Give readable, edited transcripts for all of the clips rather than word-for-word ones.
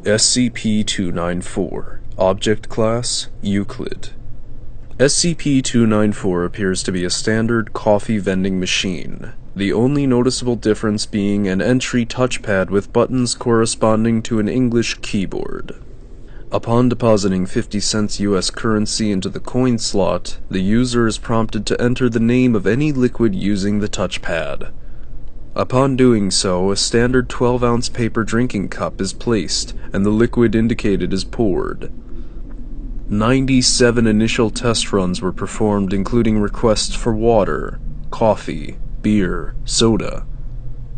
SCP-294 Object Class Euclid. SCP-294 appears to be a standard coffee vending machine, the only noticeable difference being an entry touchpad with buttons corresponding to an English keyboard. Upon depositing 50 cents US currency into the coin slot, the user is prompted to enter the name of any liquid using the touchpad. Upon doing so, a standard 12-ounce paper drinking cup is placed, and the liquid indicated is poured. 97 initial test runs were performed, including requests for water, coffee, beer, soda,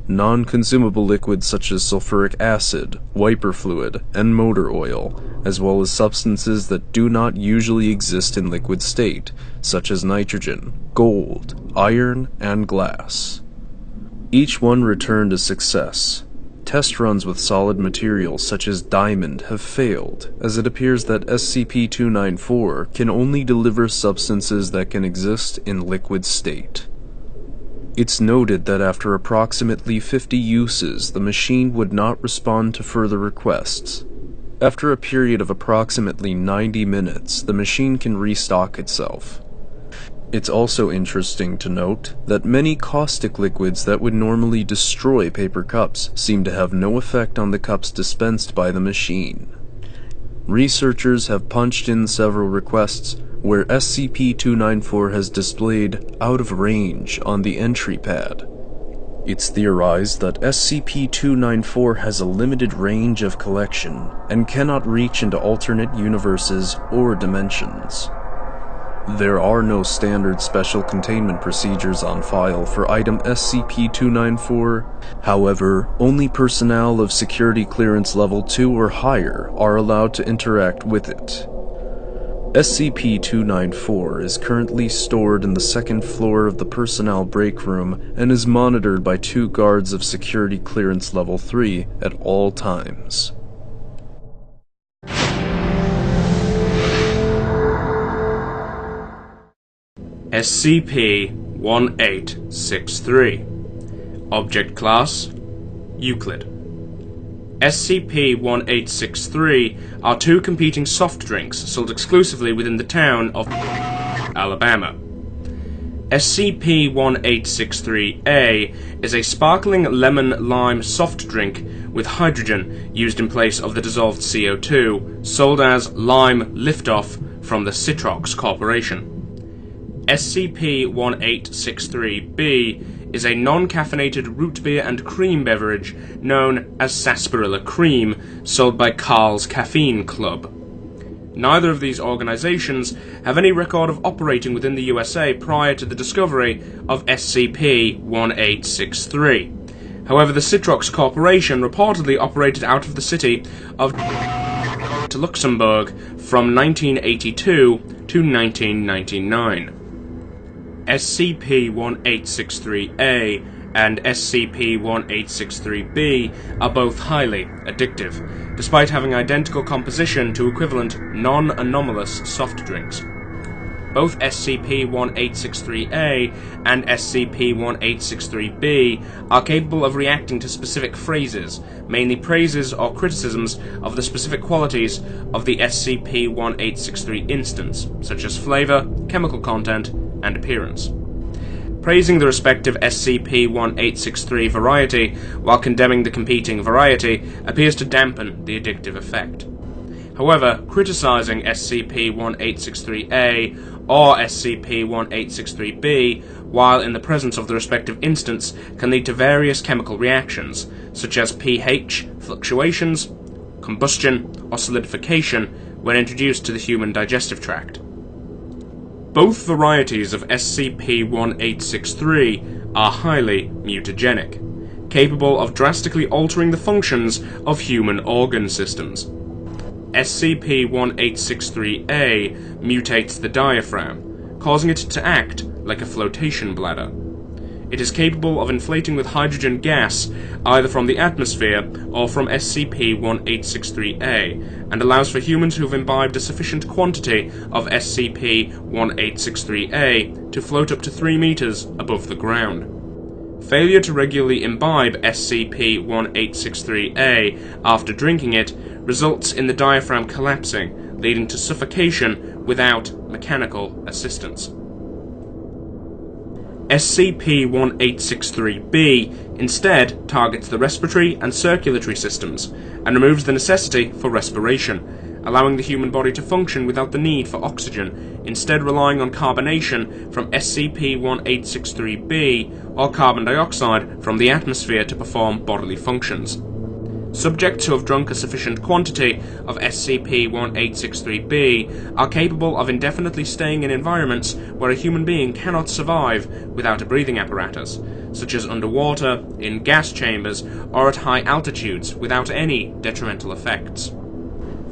non-consumable liquids such as sulfuric acid, wiper fluid, and motor oil, as well as substances that do not usually exist in liquid state, such as nitrogen, gold, iron, and glass. Each one returned a success. Test runs with solid materials such as diamond have failed, as it appears that SCP-294 can only deliver substances that can exist in liquid state. It's noted that after approximately 50 uses, the machine would not respond to further requests. After a period of approximately 90 minutes, the machine can restock itself. It's also interesting to note that many caustic liquids that would normally destroy paper cups seem to have no effect on the cups dispensed by the machine. Researchers have punched in several requests where SCP-294 has displayed out of range on the entry pad. It's theorized that SCP-294 has a limited range of collection and cannot reach into alternate universes or dimensions. There are no standard special containment procedures on file for item SCP-294. However, only personnel of security clearance level 2 or higher are allowed to interact with it. SCP-294 is currently stored in the second floor of the personnel break room and is monitored by 2 guards of security clearance level 3 at all times. SCP-1863 Object Class Euclid. SCP-1863 are 2 competing soft drinks sold exclusively within the town of Alabama. SCP-1863-A is a sparkling lemon-lime soft drink with hydrogen used in place of the dissolved CO2, sold as Lime Liftoff from the Citrox Corporation. SCP-1863-B is a non-caffeinated root beer and cream beverage known as Sarsaparilla Cream, sold by Carl's Caffeine Club. Neither of these organizations have any record of operating within the USA prior to the discovery of SCP-1863. However, the Citrox Corporation reportedly operated out of the city of Luxembourg from 1982 to 1999. SCP-1863-A and SCP-1863-B are both highly addictive, despite having identical composition to equivalent non-anomalous soft drinks. Both SCP-1863-A and SCP-1863-B are capable of reacting to specific phrases, mainly praises or criticisms of the specific qualities of the SCP-1863 instance, such as flavor, chemical content, and appearance. Praising the respective SCP-1863 variety while condemning the competing variety appears to dampen the addictive effect. However, criticizing SCP-1863-A or SCP-1863-B while in the presence of the respective instance can lead to various chemical reactions, such as pH fluctuations, combustion, or solidification when introduced to the human digestive tract. Both varieties of SCP-1863 are highly mutagenic, capable of drastically altering the functions of human organ systems. SCP-1863-A mutates the diaphragm, causing it to act like a flotation bladder. It is capable of inflating with hydrogen gas, either from the atmosphere or from SCP-1863-A, and allows for humans who have imbibed a sufficient quantity of SCP-1863-A to float up to 3 meters above the ground. Failure to regularly imbibe SCP-1863-A after drinking it results in the diaphragm collapsing, leading to suffocation without mechanical assistance. SCP-1863-B instead targets the respiratory and circulatory systems and removes the necessity for respiration, allowing the human body to function without the need for oxygen, instead relying on carbonation from SCP-1863-B or carbon dioxide from the atmosphere to perform bodily functions. Subjects who have drunk a sufficient quantity of SCP-1863-B are capable of indefinitely staying in environments where a human being cannot survive without a breathing apparatus, such as underwater, in gas chambers, or at high altitudes without any detrimental effects.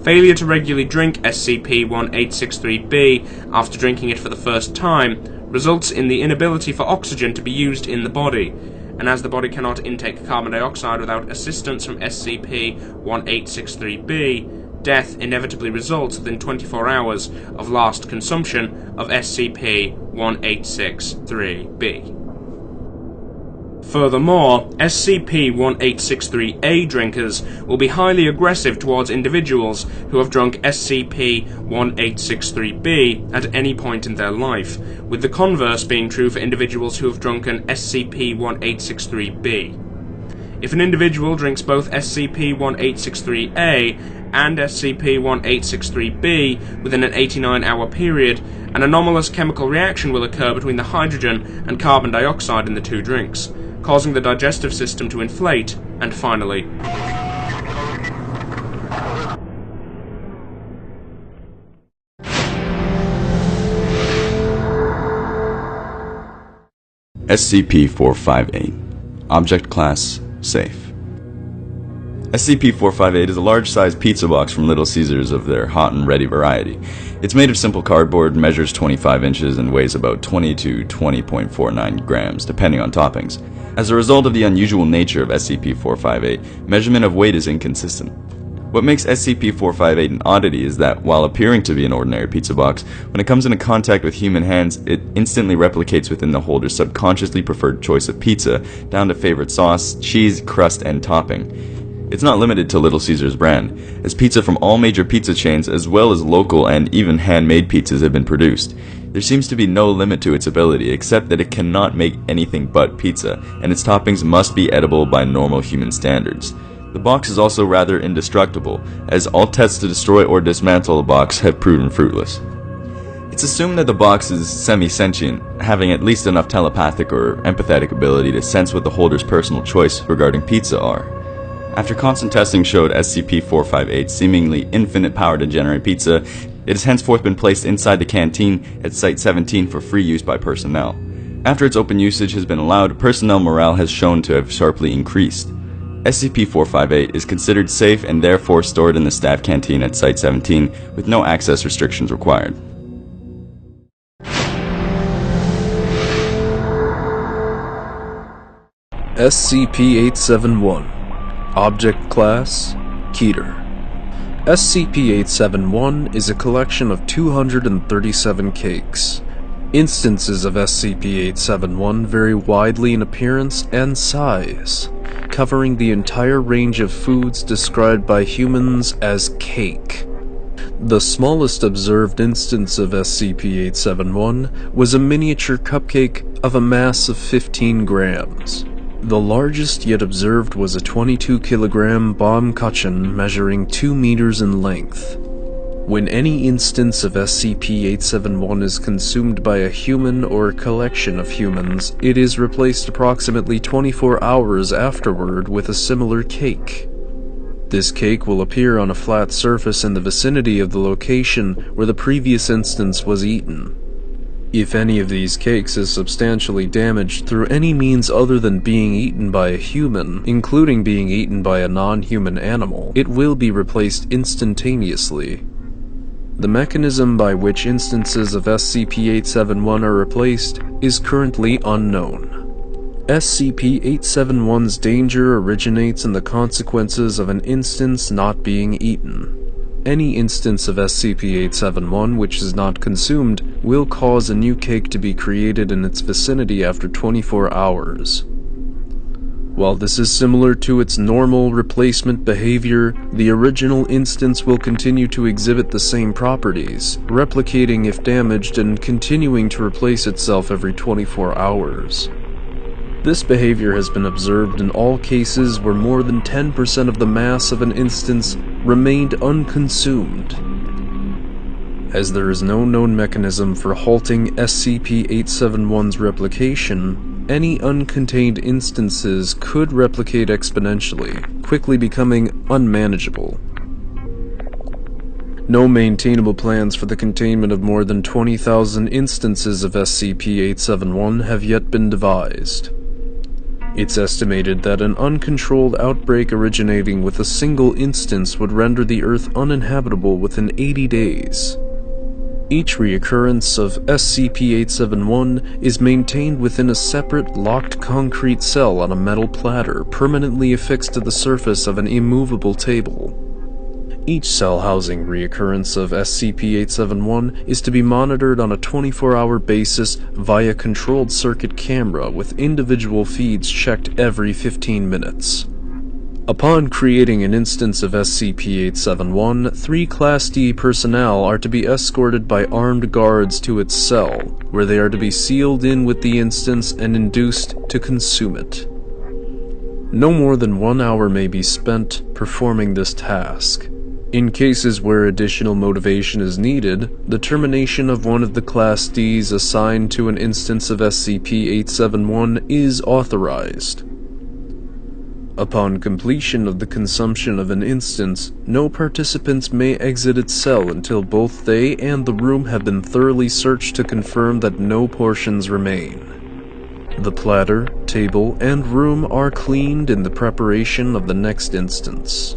Failure to regularly drink SCP-1863-B after drinking it for the first time results in the inability for oxygen to be used in the body, and as the body cannot intake carbon dioxide without assistance from SCP-1863-B, death inevitably results within 24 hours of last consumption of SCP-1863-B. Furthermore, SCP-1863-A drinkers will be highly aggressive towards individuals who have drunk SCP-1863-B at any point in their life, with the converse being true for individuals who have drunken SCP-1863-B. If an individual drinks both SCP-1863-A and SCP-1863-B within an 89-hour period, an anomalous chemical reaction will occur between the hydrogen and carbon dioxide in the two drinks, causing the digestive system to inflate, and finally, SCP-458. Object Class: Safe. SCP-458 is a large-sized pizza box from Little Caesars of their hot and ready variety. It's made of simple cardboard, measures 25 inches, and weighs about 20 to 20.49 grams, depending on toppings. As a result of the unusual nature of SCP-458, measurement of weight is inconsistent. What makes SCP-458 an oddity is that, while appearing to be an ordinary pizza box, when it comes into contact with human hands, it instantly replicates within the holder's subconsciously preferred choice of pizza, down to favorite sauce, cheese, crust, and topping. It's not limited to Little Caesars brand, as pizza from all major pizza chains as well as local and even handmade pizzas have been produced. There seems to be no limit to its ability except that it cannot make anything but pizza, and its toppings must be edible by normal human standards. The box is also rather indestructible, as all tests to destroy or dismantle the box have proven fruitless. It's assumed that the box is semi-sentient, having at least enough telepathic or empathetic ability to sense what the holder's personal choice regarding pizza are. After constant testing showed SCP-458's seemingly infinite power to generate pizza, it has henceforth been placed inside the canteen at Site-17 for free use by personnel. After its open usage has been allowed, personnel morale has shown to have sharply increased. SCP-458 is considered safe and therefore stored in the staff canteen at Site-17 with no access restrictions required. SCP-871. Object Class: Keter. SCP-871 is a collection of 237 cakes. Instances of SCP-871 vary widely in appearance and size, covering the entire range of foods described by humans as cake. The smallest observed instance of SCP-871 was a miniature cupcake of a mass of 15 grams. The largest yet observed was a 22-kilogram Baumkuchen measuring 2 meters in length. When any instance of SCP-871 is consumed by a human or a collection of humans, it is replaced approximately 24 hours afterward with a similar cake. This cake will appear on a flat surface in the vicinity of the location where the previous instance was eaten. If any of these cakes is substantially damaged through any means other than being eaten by a human, including being eaten by a non-human animal, it will be replaced instantaneously. The mechanism by which instances of SCP-871 are replaced is currently unknown. SCP-871's danger originates in the consequences of an instance not being eaten. Any instance of SCP-871 which is not consumed will cause a new cake to be created in its vicinity after 24 hours. While this is similar to its normal replacement behavior, the original instance will continue to exhibit the same properties, replicating if damaged and continuing to replace itself every 24 hours. This behavior has been observed in all cases where more than 10% of the mass of an instance remained unconsumed. As there is no known mechanism for halting SCP-871's replication, any uncontained instances could replicate exponentially, quickly becoming unmanageable. No maintainable plans for the containment of more than 20,000 instances of SCP-871 have yet been devised. It's estimated that an uncontrolled outbreak originating with a single instance would render the Earth uninhabitable within 80 days. Each reoccurrence of SCP-871 is maintained within a separate, locked concrete cell on a metal platter permanently affixed to the surface of an immovable table. Each cell housing reoccurrence of SCP-871 is to be monitored on a 24-hour basis via controlled circuit camera with individual feeds checked every 15 minutes. Upon creating an instance of SCP-871, 3 Class D personnel are to be escorted by armed guards to its cell, where they are to be sealed in with the instance and induced to consume it. No more than 1 hour may be spent performing this task. In cases where additional motivation is needed, the termination of one of the Class Ds assigned to an instance of SCP-871 is authorized. Upon completion of the consumption of an instance, no participants may exit its cell until both they and the room have been thoroughly searched to confirm that no portions remain. The platter, table, and room are cleaned in the preparation of the next instance.